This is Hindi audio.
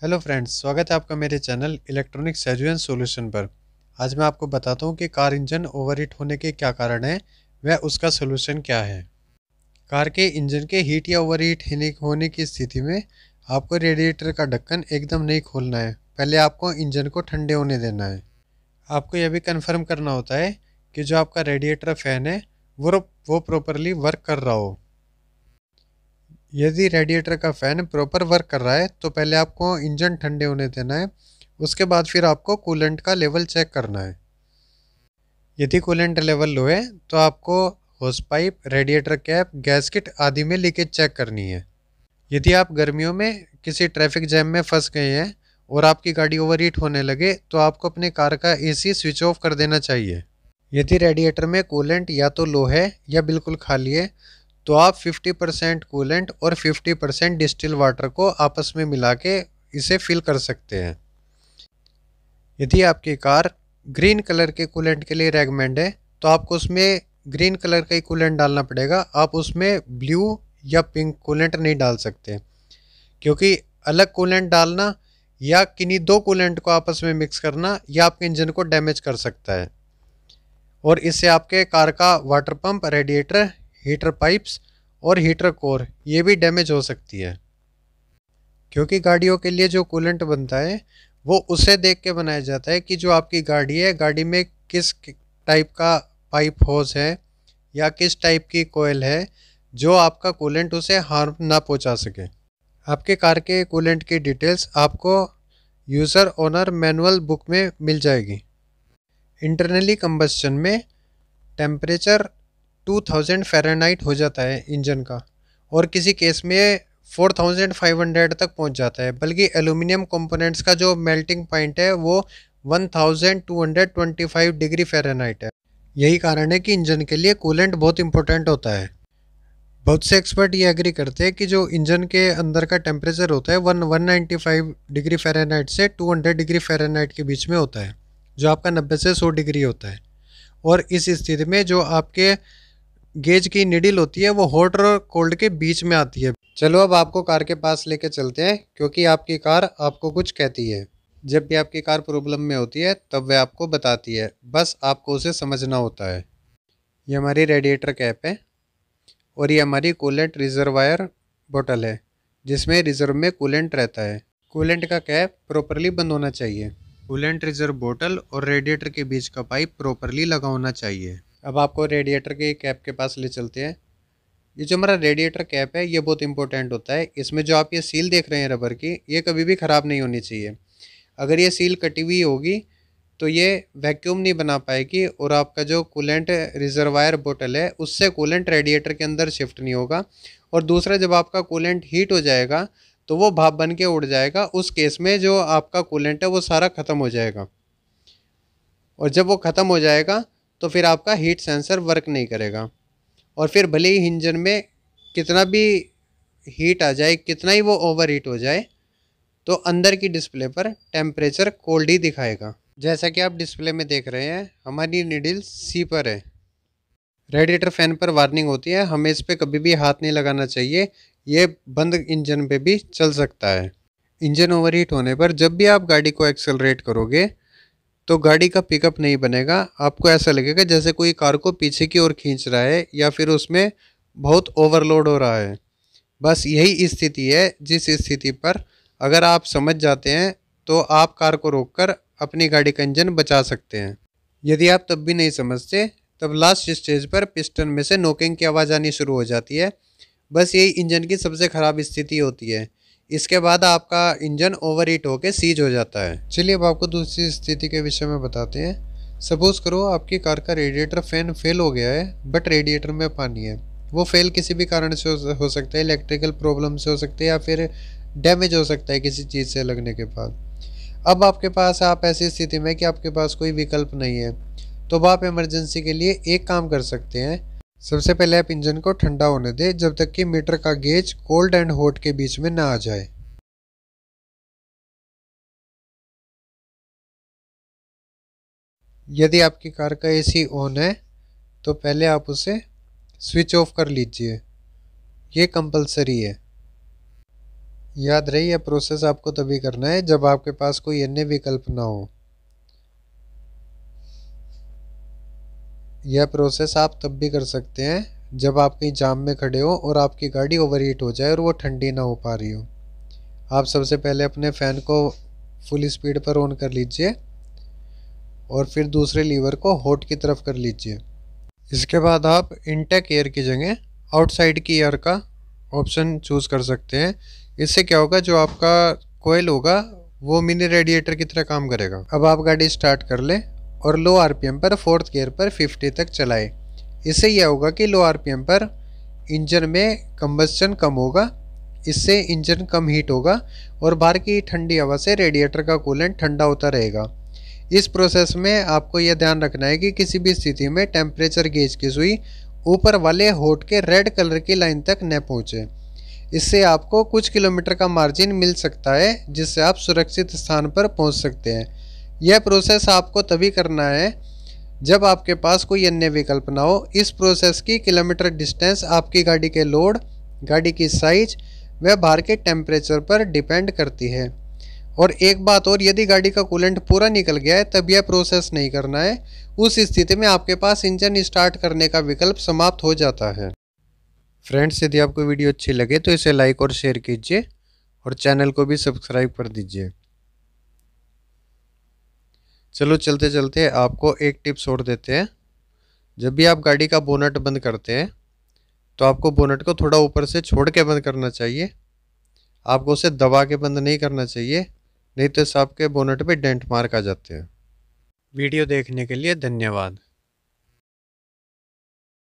हेलो फ्रेंड्स, स्वागत है आपका मेरे चैनल इलेक्ट्रॉनिक सर्विस सॉल्यूशन पर। आज मैं आपको बताता हूँ कि कार इंजन ओवरहीट होने के क्या कारण है वह उसका सॉल्यूशन क्या है। कार के इंजन के हीट या ओवरहीट होने की स्थिति में आपको रेडिएटर का ढक्कन एकदम नहीं खोलना है। पहले आपको इंजन को ठंडे होने देना है। आपको यह भी कंफर्म करना होता है कि जो आपका रेडिएटर फैन है वो प्रॉपरली वर्क कर रहा हो। यदि रेडिएटर का फ़ैन प्रॉपर वर्क कर रहा है तो पहले आपको इंजन ठंडे होने देना है। उसके बाद फिर आपको कूलेंट का लेवल चेक करना है। यदि कूलेंट लेवल लो है तो आपको होस पाइप, रेडिएटर कैप, गैसकिट आदि में लीकेज चेक करनी है। यदि आप गर्मियों में किसी ट्रैफिक जैम में फंस गए हैं और आपकी गाड़ी ओवरहीट होने लगे तो आपको अपने कार का एसी स्विच ऑफ कर देना चाहिए। यदि रेडिएटर में कूलेंट या तो लो है या बिल्कुल खाली है तो आप 50% कूलेंट और 50% डिस्टिल वाटर को आपस में मिला के इसे फिल कर सकते हैं। यदि आपकी कार ग्रीन कलर के कूलेंट के लिए रेकमेंड है तो आपको उसमें ग्रीन कलर का ही कूलेंट डालना पड़ेगा। आप उसमें ब्लू या पिंक कूलेंट नहीं डाल सकते, क्योंकि अलग कूलेंट डालना या किन्हीं दो कूलेंट को आपस में मिक्स करना यह आपके इंजन को डैमेज कर सकता है और इससे आपके कार का water pump, radiator, heater pipes और हीटर कोर ये भी डैमेज हो सकती है। क्योंकि गाड़ियों के लिए जो कूलेंट बनता है वो उसे देख के बनाया जाता है कि जो आपकी गाड़ी है, गाड़ी में किस टाइप का पाइप होज है या किस टाइप की कोयल है जो आपका कूलेंट उसे हार्म ना पहुंचा सके। आपके कार के कूलेंट की डिटेल्स आपको यूज़र ओनर मैनुअल बुक में मिल जाएगी। इंटरनली कंबस्शन में टेम्परेचर 2000 फ़ारेनहाइट हो जाता है इंजन का, और किसी केस में 4500 तक पहुंच जाता है। बल्कि एल्यूमिनियम कंपोनेंट्स का जो मेल्टिंग पॉइंट है वो 1225 डिग्री फ़ारेनहाइट है। यही कारण है कि इंजन के लिए कूलेंट बहुत इंपॉर्टेंट होता है। बहुत से एक्सपर्ट ये एग्री करते हैं कि जो इंजन के अंदर का टेम्परेचर होता है 195 डिग्री फ़ारेनहाइट से 200 डिग्री फ़ारेनहाइट के बीच में होता है, जो आपका 90 से 100 डिग्री होता है। और इस स्थिति में जो आपके गेज की निडिल होती है वो हॉट और कोल्ड के बीच में आती है। चलो अब आपको कार के पास लेके चलते हैं, क्योंकि आपकी कार आपको कुछ कहती है। जब भी आपकी कार प्रॉब्लम में होती है तब वह आपको बताती है, बस आपको उसे समझना होता है। ये हमारी रेडिएटर कैप है और ये हमारी कूलेंट रिजर्वायर बोतल है जिसमें रिजर्व में कूलेंट रहता है। कूलेंट का कैप प्रॉपरली बंद होना चाहिए। कूलेंट रिजर्व बोतल और रेडिएटर के बीच का पाइप प्रॉपरली लगा होना चाहिए। अब आपको रेडिएटर के कैप के पास ले चलते हैं। ये जो हमारा रेडिएटर कैप है ये बहुत इंपॉर्टेंट होता है। इसमें जो आप ये सील देख रहे हैं रबर की, ये कभी भी ख़राब नहीं होनी चाहिए। अगर ये सील कटी हुई होगी तो ये वैक्यूम नहीं बना पाएगी और आपका जो कूलेंट रिजर्वायर बोतल है उससे कूलेंट रेडिएटर के अंदर शिफ्ट नहीं होगा। और दूसरा, जब आपका कूलेंट हीट हो जाएगा तो वो भाप बन के उड़ जाएगा। उस केस में जो आपका कूलेंट है वो सारा ख़त्म हो जाएगा, और जब वो ख़त्म हो जाएगा तो फिर आपका हीट सेंसर वर्क नहीं करेगा। और फिर भले ही इंजन में कितना भी हीट आ जाए, कितना ही वो ओवर हीट हो जाए, तो अंदर की डिस्प्ले पर टेम्परेचर कोल्ड ही दिखाएगा। जैसा कि आप डिस्प्ले में देख रहे हैं हमारी नीडल सी पर है। रेडिएटर फैन पर वार्निंग होती है, हमें इस पर कभी भी हाथ नहीं लगाना चाहिए। ये बंद इंजन पे भी चल सकता है। इंजन ओवरहीट होने पर जब भी आप गाड़ी को एक्सेलरेट करोगे तो गाड़ी का पिकअप नहीं बनेगा। आपको ऐसा लगेगा जैसे कोई कार को पीछे की ओर खींच रहा है या फिर उसमें बहुत ओवरलोड हो रहा है। बस यही स्थिति है जिस स्थिति पर अगर आप समझ जाते हैं तो आप कार को रोककर अपनी गाड़ी का इंजन बचा सकते हैं। यदि आप तब भी नहीं समझते तब लास्ट स्टेज पर पिस्टन में से नॉकिंग की आवाज़ आनी शुरू हो जाती है। बस यही इंजन की सबसे ख़राब स्थिति होती है। इसके बाद आपका इंजन ओवरहीट होकर सीज हो जाता है। चलिए अब आपको दूसरी स्थिति के विषय में बताते हैं। सपोज करो आपकी कार का रेडिएटर फैन फेल हो गया है, बट रेडिएटर में पानी है। वो फेल किसी भी कारण से हो सकता है, इलेक्ट्रिकल प्रॉब्लम से हो सकता है या फिर डैमेज हो सकता है किसी चीज़ से लगने के बाद। अब आपके पास, आप ऐसी स्थिति में कि आपके पास कोई विकल्प नहीं है, तो अब आप इमरजेंसी के लिए एक काम कर सकते हैं। सबसे पहले आप इंजन को ठंडा होने दें जब तक कि मीटर का गेज कोल्ड एंड हॉट के बीच में ना आ जाए। यदि आपकी कार का एसी ऑन है तो पहले आप उसे स्विच ऑफ कर लीजिए, ये कंपलसरी है। याद रहे यह प्रोसेस आपको तभी करना है जब आपके पास कोई अन्य विकल्प ना हो। यह प्रोसेस आप तब भी कर सकते हैं जब आप कहीं जाम में खड़े हो और आपकी गाड़ी ओवरहीट हो जाए और वो ठंडी ना हो पा रही हो। आप सबसे पहले अपने फ़ैन को फुल स्पीड पर ऑन कर लीजिए और फिर दूसरे लीवर को हॉट की तरफ कर लीजिए। इसके बाद आप इनटेक एयर की जगह आउटसाइड की एयर का ऑप्शन चूज़ कर सकते हैं। इससे क्या होगा, जो आपका कोयल होगा वो मिनी रेडिएटर की तरह काम करेगा। अब आप गाड़ी स्टार्ट कर लें और लो आरपीएम पर 4th गियर पर 50 तक चलाएं। इससे यह होगा कि लो आरपीएम पर इंजन में कंबस्चन कम होगा, इससे इंजन कम हीट होगा और बाहर की ठंडी हवा से रेडिएटर का कूलेंट ठंडा होता रहेगा। इस प्रोसेस में आपको यह ध्यान रखना है कि किसी भी स्थिति में टेम्परेचर गेज की सुई ऊपर वाले होठ के रेड कलर की लाइन तक न पहुँचे। इससे आपको कुछ किलोमीटर का मार्जिन मिल सकता है जिससे आप सुरक्षित स्थान पर पहुंच सकते हैं। यह प्रोसेस आपको तभी करना है जब आपके पास कोई अन्य विकल्प ना हो। इस प्रोसेस की किलोमीटर डिस्टेंस आपकी गाड़ी के लोड, गाड़ी की साइज व बाहर के टेम्परेचर पर डिपेंड करती है। और एक बात और, यदि गाड़ी का कूलेंट पूरा निकल गया है तब यह प्रोसेस नहीं करना है। उस स्थिति में आपके पास इंजन स्टार्ट करने का विकल्प समाप्त हो जाता है। फ्रेंड्स, यदि आपको वीडियो अच्छी लगे तो इसे लाइक और शेयर कीजिए और चैनल को भी सब्सक्राइब कर दीजिए। चलो चलते चलते आपको एक टिप्स और देते हैं। जब भी आप गाड़ी का बोनट बंद करते हैं तो आपको बोनट को थोड़ा ऊपर से छोड़ के बंद करना चाहिए। आपको उसे दबा के बंद नहीं करना चाहिए, नहीं तो आपके बोनट पे डेंट मार्क आ जाते हैं। वीडियो देखने के लिए धन्यवाद।